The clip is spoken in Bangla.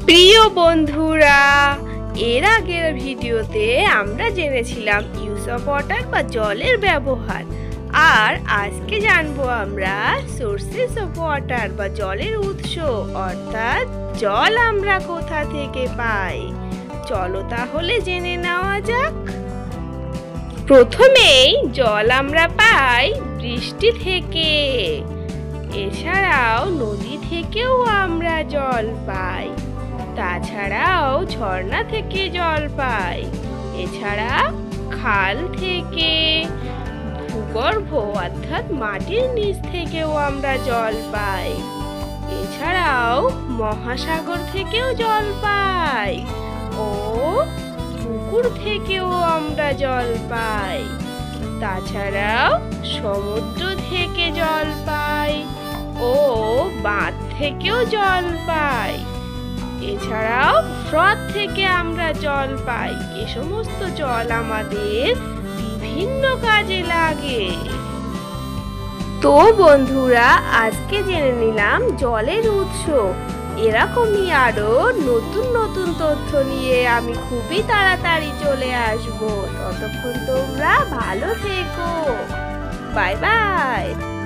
প্রিয় বন্ধুরা, এর আগের ভিডিওতে আমরা জেনেছিলাম ইউজ অফ ওয়াটার বা জলের ব্যবহার। আর আজকে জানবো আমরা সোর্সেস অফ ওয়াটার বা জলের উৎস, অর্থাৎ জল আমরা কোথা থেকে পাই। চলো তাহলে জেনে নেওয়া যাক। প্রথমেই জল আমরা পাই বৃষ্টি থেকে। এছাড়াও নদী থেকেও আমরা জল পাই। তাছাড়াও ঝর্ণা থেকে জল পাই। এছাড়া খাল থেকে, ভূগর্ভ অর্থাৎ মাটির নিচ থেকেও আমরা জল পাই। এছাড়াও মহাসাগর থেকেও জল পাই ও পুকুর থেকেও আমরা জল পাই। তাছাড়াও সমুদ্র থেকে জল পাই ও বাঁধ থেকেও জল পাই। এছাড়াও হ্রদ থেকে আমরা জল পাই। এ সমস্ত জল আমাদের বিভিন্ন কাজে লাগে। তো বন্ধুরা, আজকে জেনে নিলাম জলের উৎস। এরকমই আরো নতুন নতুন তথ্য নিয়ে আমি খুবই তাড়াতাড়ি চলে আসবো। ততক্ষণ তোমরা ভালো থেকো। Bye bye.